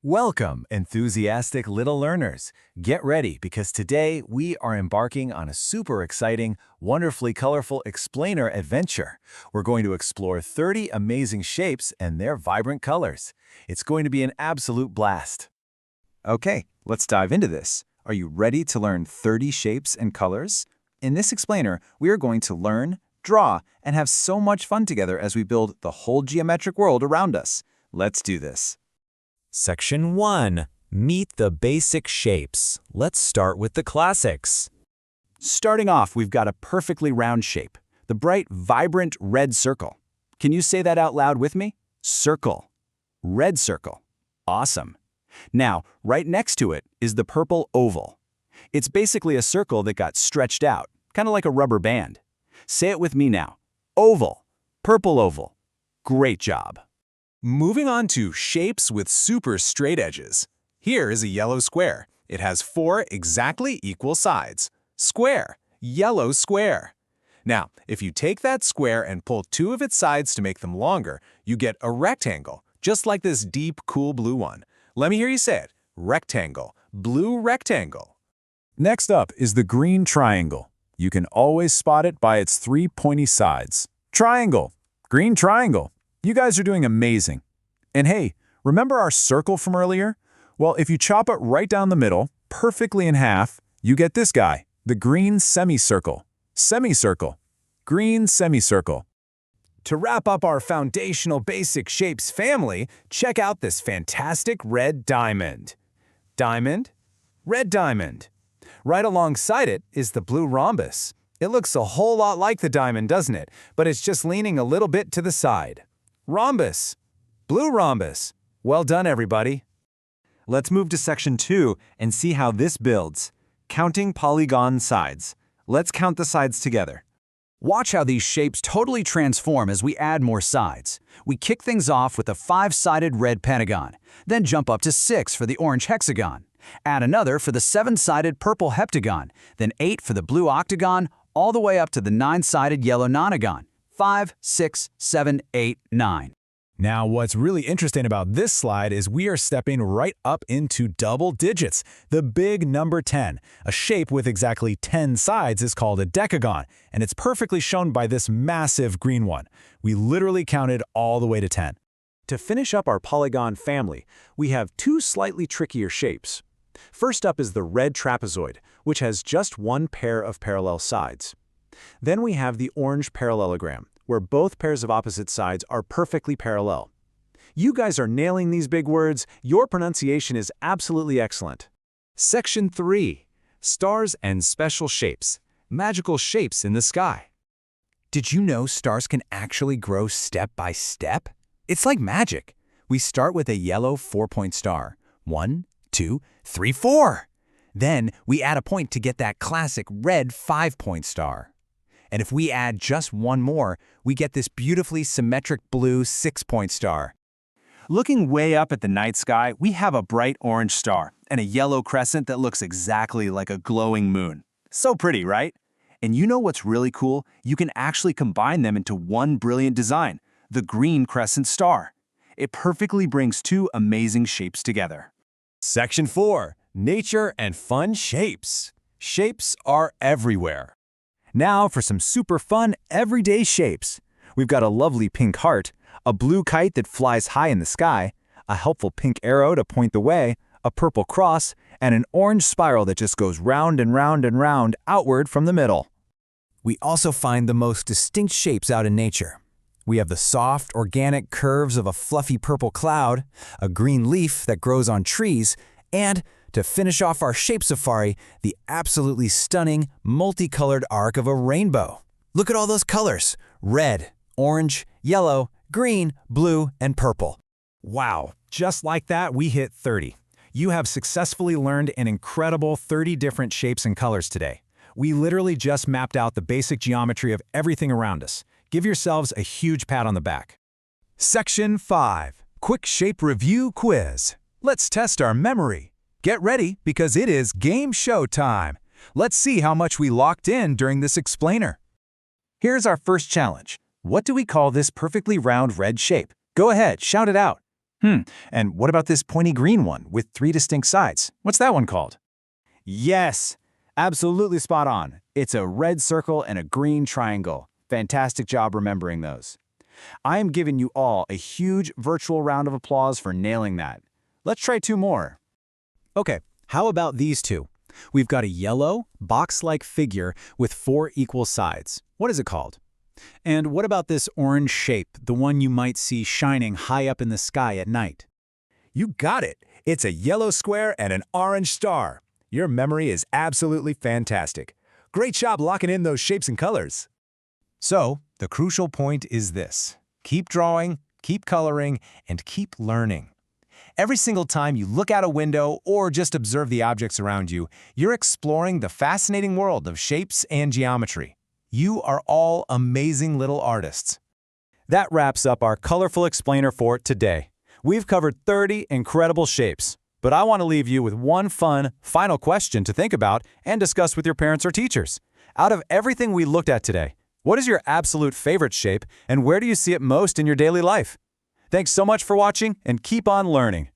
Welcome, enthusiastic little learners. Get ready because today we are embarking on a super exciting, wonderfully colorful explainer adventure. We're going to explore 30 amazing shapes and their vibrant colors. It's going to be an absolute blast. Okay, let's dive into this. Are you ready to learn 30 shapes and colors? In this explainer, we are going to learn, draw, and have so much fun together as we build the whole geometric world around us. Let's do this. Section 1. Meet the basic shapes. Let's start with the classics. Starting off, we've got a perfectly round shape, the bright, vibrant red circle. Can you say that out loud with me? Circle. Red circle. Awesome. Now, right next to it is the purple oval. It's basically a circle that got stretched out, kind of like a rubber band. Say it with me now. Oval. Purple oval. Great job. Moving on to shapes with super straight edges. Here is a yellow square. It has 4 exactly equal sides. Square, yellow square. Now, if you take that square and pull 2 of its sides to make them longer, you get a rectangle, just like this deep, cool blue one. Let me hear you say it. Rectangle, blue rectangle. Next up is the green triangle. You can always spot it by its 3 pointy sides. Triangle, green triangle. You guys are doing amazing. And hey, remember our circle from earlier? Well, if you chop it right down the middle, perfectly in half, you get this guy, the green semicircle. Semicircle. Green semicircle. To wrap up our foundational basic shapes family, check out this fantastic red diamond. Diamond, red diamond. Right alongside it is the blue rhombus. It looks a whole lot like the diamond, doesn't it? But it's just leaning a little bit to the side. Rhombus. Blue rhombus. Well done, everybody. Let's move to section 2 and see how this builds. Counting polygon sides. Let's count the sides together. Watch how these shapes totally transform as we add more sides. We kick things off with a 5-sided red pentagon, then jump up to 6 for the orange hexagon. Add another for the 7-sided purple heptagon, then 8 for the blue octagon, all the way up to the 9-sided yellow nonagon. 5, 6, 7, 8, 9. Now, what's really interesting about this slide is we are stepping right up into double digits. The big number 10. A shape with exactly 10 sides is called a decagon, and it's perfectly shown by this massive green one. We literally counted all the way to 10. To finish up our polygon family, we have 2 slightly trickier shapes. First up is the red trapezoid, which has just 1 pair of parallel sides. Then we have the orange parallelogram, where both pairs of opposite sides are perfectly parallel. You guys are nailing these big words. Your pronunciation is absolutely excellent. Section 3. Stars and special shapes. Magical shapes in the sky. Did you know stars can actually grow step by step? It's like magic. We start with a yellow 4-point star. 1, 2, 3, 4. Then we add a point to get that classic red 5-point star. And if we add just 1 more, we get this beautifully symmetric blue 6-point star. Looking way up at the night sky, we have a bright orange star and a yellow crescent that looks exactly like a glowing moon. So pretty, right? And you know what's really cool? You can actually combine them into one brilliant design, the green crescent star. It perfectly brings 2 amazing shapes together. Section 4. Nature and fun shapes. Shapes are everywhere. Now for some super fun everyday shapes. We've got a lovely pink heart, a blue kite that flies high in the sky, a helpful pink arrow to point the way, a purple cross, and an orange spiral that just goes round and round and round outward from the middle. We also find the most distinct shapes out in nature. We have the soft, organic curves of a fluffy purple cloud, a green leaf that grows on trees, and to finish off our shape safari, the absolutely stunning, multicolored arc of a rainbow. Look at all those colors: red, orange, yellow, green, blue, and purple. Wow, just like that, we hit 30. You have successfully learned an incredible 30 different shapes and colors today. We literally just mapped out the basic geometry of everything around us. Give yourselves a huge pat on the back. Section 5. Quick Shape Review Quiz. Let's test our memory. Get ready because it is game show time. Let's see how much we locked in during this explainer. Here's our first challenge. What do we call this perfectly round red shape? Go ahead, shout it out. And what about this pointy green one with 3 distinct sides? What's that one called? Yes, absolutely spot on. It's a red circle and a green triangle. Fantastic job remembering those. I am giving you all a huge virtual round of applause for nailing that. Let's try 2 more. Okay, how about these two? We've got a yellow, box-like figure with 4 equal sides. What is it called? And what about this orange shape, the one you might see shining high up in the sky at night? You got it. It's a yellow square and an orange star. Your memory is absolutely fantastic. Great job locking in those shapes and colors. So, the crucial point is this. Keep drawing, keep coloring, and keep learning. Every single time you look out a window or just observe the objects around you, you're exploring the fascinating world of shapes and geometry. You are all amazing little artists. That wraps up our colorful explainer for today. We've covered 30 incredible shapes, but I want to leave you with one fun, final question to think about and discuss with your parents or teachers. Out of everything we looked at today, what is your absolute favorite shape and where do you see it most in your daily life? Thanks so much for watching and keep on learning.